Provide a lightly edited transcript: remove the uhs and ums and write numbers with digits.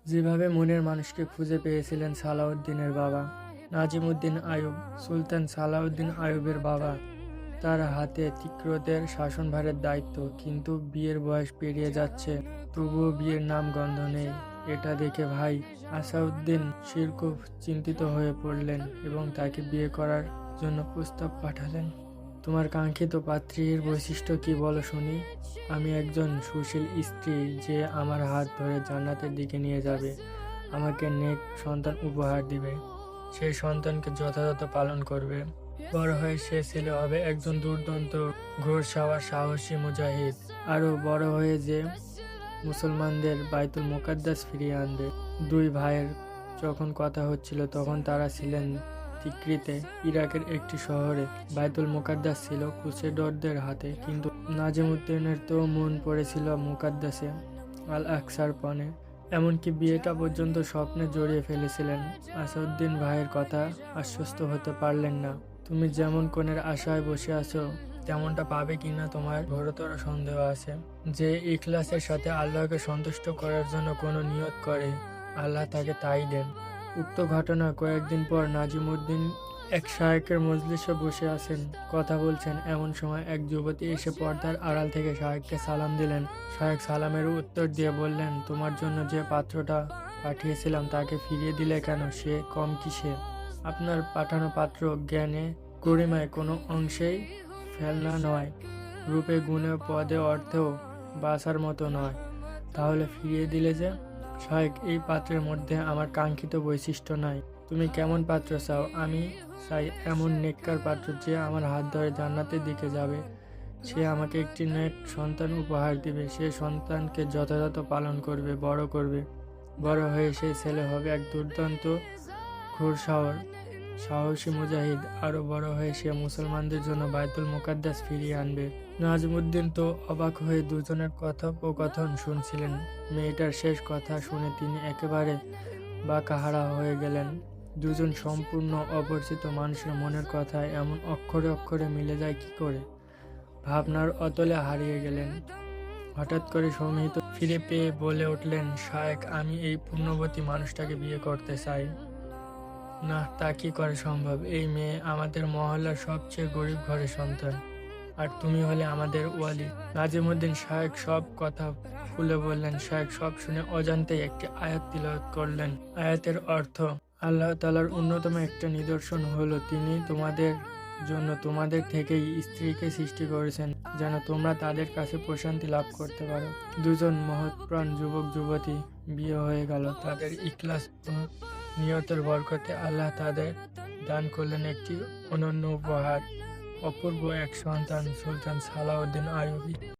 যেভাবে মনের মানুষকে খুঁজে পেয়েছিলেন সালাউদ্দিনের বাবা নাজিমউদ্দিন আইয়ুব। সুলতান সালাউদ্দিন আইয়ুবের বাবা, তার হাতে তিক্রদের শাসনভারের দায়িত্ব, কিন্তু বিয়ের বয়স পেরিয়ে যাচ্ছে, তবুও বিয়ের নাম গন্ধ নেই। এটা দেখে ভাই আসাউদ্দিন শিরকুহ চিন্তিত হয়ে পড়লেন এবং তাকে বিয়ে করার জন্য প্রস্তাব পাঠালেন। তোমার কাঙ্ক্ষিত পাত্রীর বৈশিষ্ট্য কি বলো শুনি। আমি একজন সুশীল স্ত্রী যে আমার হাত ধরে জান্নাতের দিকে নিয়ে যাবে, আমাকে নেক সন্তান উপহার দিবে, সেই সন্তানকে যথাযথ পালন করবে। বড় হয়ে সে ছেলে হবে একজন দুর্দান্ত ঘোড়সাওয়ার সাহসী মুজাহিদ। আরও বড় হয়ে যে মুসলমানদের বাইতুল মুকাদ্দাস ফিরিয়ে আনবে। দুই ভাইয়ের যখন কথা হচ্ছিল তখন তারা ছিলেন তিকরিতে, ইরাকের একটি শহরে। বাইতুল মুকাদ্দাস ছিল ক্রুসেডরদের হাতে, কিন্তু নাজিমউদ্দিনের তো মন পড়েছিল মুকাদ্দাসে আল আকসার পণে। এমনকি বিয়েটা পর্যন্ত স্বপ্নে জড়িয়ে ফেলেছিলেন। আসাউদ্দিন ভাইয়ের কথা আশ্বস্ত হতে পারলেন না। তুমি যেমন কনের আশায় বসে আছো তেমনটা পাবে কিনা তোমার ঘোরতর সন্দেহ আছে। যে ইখলাসের সাথে আল্লাহকে সন্তুষ্ট করার জন্য কোনো নিয়ত করে, আল্লাহ তাকে তাই দেন। উক্ত ঘটনা কয়েকদিন পর নাজিমউদ্দিন এক শায়েকের মজলিসে বসে আছেন, কথা বলছেন। এমন সময় এক যুবতী এসে পর্দার আড়াল থেকে শায়েককে সালাম দিলেন। শায়েক সালামের উত্তর দিয়ে বললেন, তোমার জন্য যে পাত্রটা পাঠিয়েছিলাম তাকে ফিরিয়ে দিলে কেন? সে কম কিসে? আপনার পাঠানো পাত্র জ্ঞানে গরিমায় কোনো অংশেই ফেলনা নয়, রূপে গুণে পদে অর্থেও বাছার মতো নয়, তাহলে ফিরিয়ে দিলে যে? শায়েক, এই পাত্রের মধ্যে আমার কাঙ্ক্ষিত বৈশিষ্ট্য নাই। তুমি কেমন পাত্র চাও? আমি চাই এমন নেককার পাত্র যে আমার হাত ধরে জান্নাতের দিকে যাবে। সে আমাকে একটি নেক সন্তান উপহার দিবে, সে সন্তানকে যথাযথ পালন করবে, বড় করবে। বড় হয়ে সে ছেলে হবে এক দুর্দান্ত ঘোড়সাওয়ার সাহসী মুজাহিদ। আরো বড় হয়ে সে মুসলমানদের জন্য বাইতুল মুকাদ্দাস ফিরিয়ে আনবে। নাজিমউদ্দিন তো অবাক হয়ে দুজনের কথোপকথন শুনছিলেন। মেয়েটার শেষ কথা শুনে তিনি একেবারে বাঁকাহারা হয়ে গেলেন। দুজন সম্পূর্ণ অপরিচিত মানুষের মনের কথা এমন অক্ষরে অক্ষরে মিলে যায় কি করে? ভাবনার অতলে হারিয়ে গেলেন। হঠাৎ করে সৌমিত ফিরে পেয়ে বলে উঠলেন, শায়েক, আমি এই পুণ্যবতী মানুষটাকে বিয়ে করতে চাই। না, তা কি করে সম্ভব? এই মেয়ে আমাদের মহল্লার সবচেয়ে গরিব ঘরের সন্তান, আর তুমি হলে আমাদের ওয়ালি। নাজিমউদ্দিন শায়েক সব কথা খুলে বললেন। শায়েক সব শুনে অজান্তেই একটি আয়াত তিলাওয়াত করলেন। আয়াতের অর্থ, আল্লাহ তাআলার অন্যতম একটা নিদর্শন হলো তিনি তোমাদের জন্য তোমাদের থেকেই স্ত্রীকে সৃষ্টি করেছেন, যেন তোমরা তাদের কাছে প্রশান্তি লাভ করতে পারো। দুজন মহৎপ্রাণ যুবক যুবতী বিয়ে হয়ে গেল। তাদের ইখলাস ও নিয়তের বরকতে আল্লাহ তাদের দান করলেন একটি অনন্য উপহার, অপূর্ব এক সন্তান, সুলতান সালাউদ্দিন আইয়ুবী।